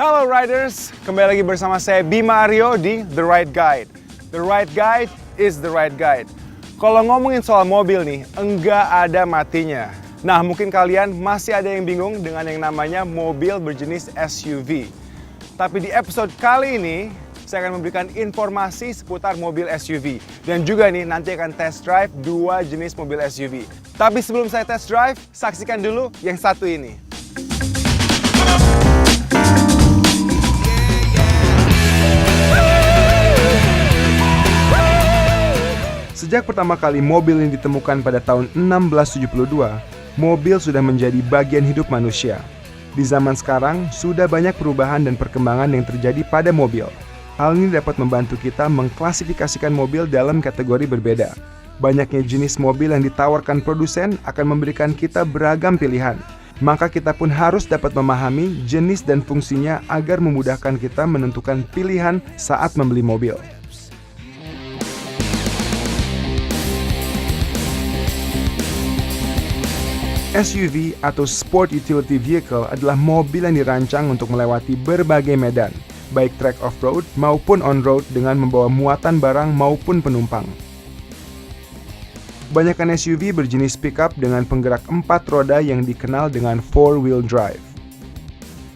Halo Riders, kembali lagi bersama saya Bima Aryo di The Right Guide. The Right Guide is the right guide. Kalau ngomongin soal mobil nih, enggak ada matinya. Nah, mungkin kalian masih ada yang bingung dengan yang namanya mobil berjenis SUV. Tapi di episode kali ini, saya akan memberikan informasi seputar mobil SUV. Dan juga nih, nanti akan test drive 2 jenis mobil SUV. Tapi sebelum saya test drive, saksikan dulu yang satu ini. Sejak pertama kali mobil ini ditemukan pada tahun 1672, mobil sudah menjadi bagian hidup manusia. Di zaman sekarang, sudah banyak perubahan dan perkembangan yang terjadi pada mobil. Hal ini dapat membantu kita mengklasifikasikan mobil dalam kategori berbeda. Banyaknya jenis mobil yang ditawarkan produsen akan memberikan kita beragam pilihan. Maka kita pun harus dapat memahami jenis dan fungsinya agar memudahkan kita menentukan pilihan saat membeli mobil. SUV atau Sport Utility Vehicle adalah mobil yang dirancang untuk melewati berbagai medan, baik track off-road maupun on-road dengan membawa muatan barang maupun penumpang. Kebanyakan SUV berjenis pickup dengan penggerak 4 roda yang dikenal dengan 4-wheel drive.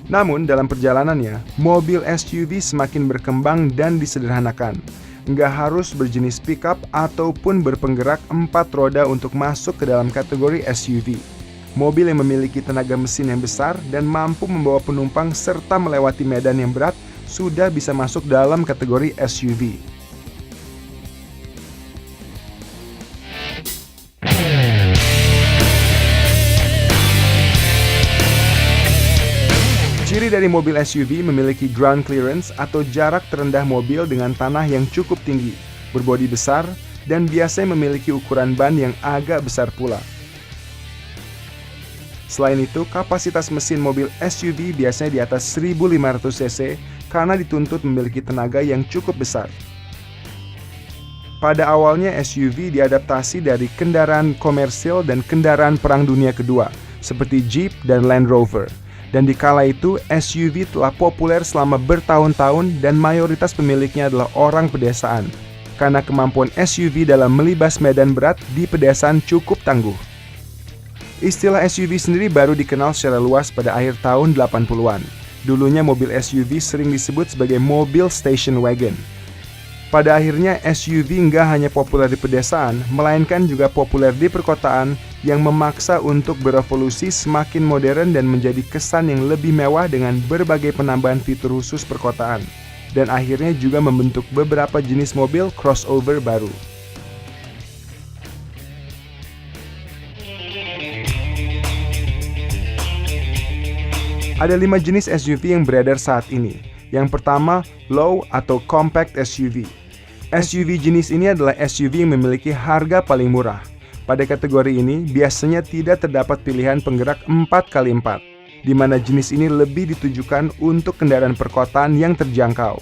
Namun dalam perjalanannya, mobil SUV semakin berkembang dan disederhanakan. Nggak harus berjenis pickup ataupun berpenggerak 4 roda untuk masuk ke dalam kategori SUV. Mobil yang memiliki tenaga mesin yang besar dan mampu membawa penumpang serta melewati medan yang berat sudah bisa masuk dalam kategori SUV. Ciri dari mobil SUV memiliki ground clearance atau jarak terendah mobil dengan tanah yang cukup tinggi, berbodi besar, dan biasanya memiliki ukuran ban yang agak besar pula. Selain itu, kapasitas mesin mobil SUV biasanya di atas 1500 cc karena dituntut memiliki tenaga yang cukup besar. Pada awalnya SUV diadaptasi dari kendaraan komersil dan kendaraan Perang Dunia Kedua, seperti Jeep dan Land Rover. Dan di kala itu, SUV telah populer selama bertahun-tahun dan mayoritas pemiliknya adalah orang pedesaan, karena kemampuan SUV dalam melibas medan berat di pedesaan cukup tangguh. Istilah SUV sendiri baru dikenal secara luas pada akhir tahun 80-an. Dulunya mobil SUV sering disebut sebagai mobil station wagon. Pada akhirnya SUV nggak hanya populer di pedesaan, melainkan juga populer di perkotaan yang memaksa untuk berevolusi semakin modern dan menjadi kesan yang lebih mewah dengan berbagai penambahan fitur khusus perkotaan. Dan akhirnya juga membentuk beberapa jenis mobil crossover baru. Ada 5 jenis SUV yang beredar saat ini. Yang pertama, low atau compact SUV. SUV jenis ini adalah SUV yang memiliki harga paling murah. Pada kategori ini, biasanya tidak terdapat pilihan penggerak 4x4, di mana jenis ini lebih ditujukan untuk kendaraan perkotaan yang terjangkau.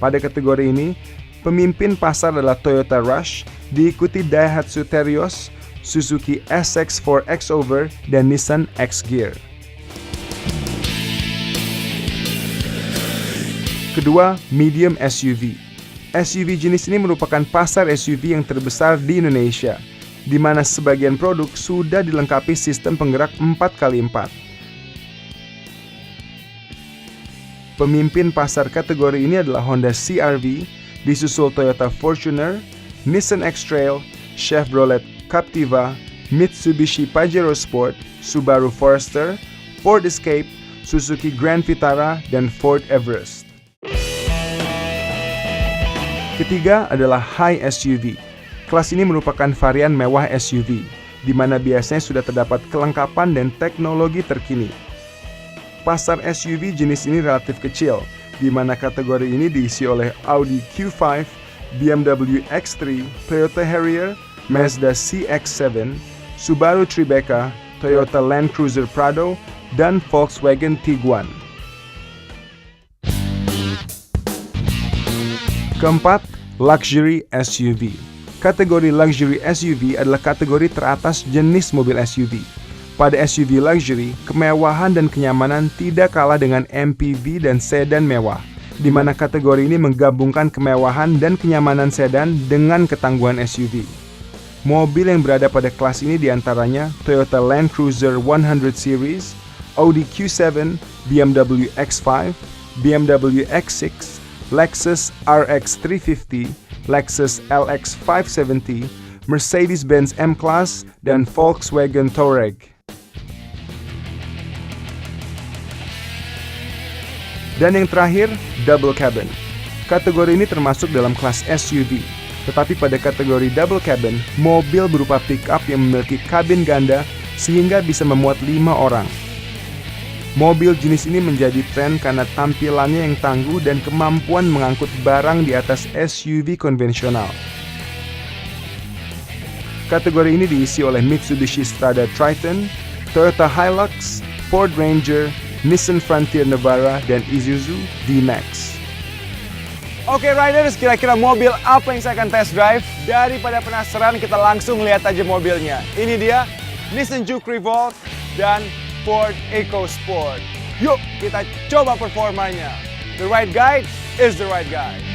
Pada kategori ini, pemimpin pasar adalah Toyota Rush, diikuti Daihatsu Terios, Suzuki SX4 Xover, dan Nissan X-Gear. Kedua, medium SUV. SUV jenis ini merupakan pasar SUV yang terbesar di Indonesia, di mana sebagian produk sudah dilengkapi sistem penggerak 4x4. Pemimpin pasar kategori ini adalah Honda CR-V, disusul Toyota Fortuner, Nissan X-Trail, Chevrolet Captiva, Mitsubishi Pajero Sport, Subaru Forester, Ford Escape, Suzuki Grand Vitara, dan Ford Everest. Ketiga adalah high SUV. Kelas ini merupakan varian mewah SUV, di mana biasanya sudah terdapat kelengkapan dan teknologi terkini. Pasar SUV jenis ini relatif kecil, di mana kategori ini diisi oleh Audi Q5, BMW X3, Toyota Harrier, Mazda CX-7, Subaru Tribeca, Toyota Land Cruiser Prado, dan Volkswagen Tiguan. Keempat, luxury SUV. Kategori luxury SUV adalah kategori teratas jenis mobil SUV. Pada SUV luxury, kemewahan dan kenyamanan tidak kalah dengan MPV dan sedan mewah, di mana kategori ini menggabungkan kemewahan dan kenyamanan sedan dengan ketangguhan SUV. Mobil yang berada pada kelas ini diantaranya Toyota Land Cruiser 100 Series, Audi Q7, BMW X5, BMW X6, Lexus RX 350, Lexus LX 570, Mercedes-Benz M-Class, dan Volkswagen Touareg. Dan yang terakhir, double cabin. Kategori ini termasuk dalam kelas SUV. Tetapi pada kategori double cabin, mobil berupa pick-up yang memiliki kabin ganda sehingga bisa memuat 5 orang. Mobil jenis ini menjadi tren karena tampilannya yang tangguh dan kemampuan mengangkut barang di atas SUV konvensional. Kategori ini diisi oleh Mitsubishi Strada Triton, Toyota Hilux, Ford Ranger, Nissan Frontier Navara, dan Isuzu D-Max. Oke riders, kira-kira mobil apa yang saya akan test drive? Daripada penasaran, kita langsung lihat aja mobilnya. Ini dia, Nissan Juke Revolt dan Ford EcoSport. Yuk, kita coba performanya. The right guy is the right guy.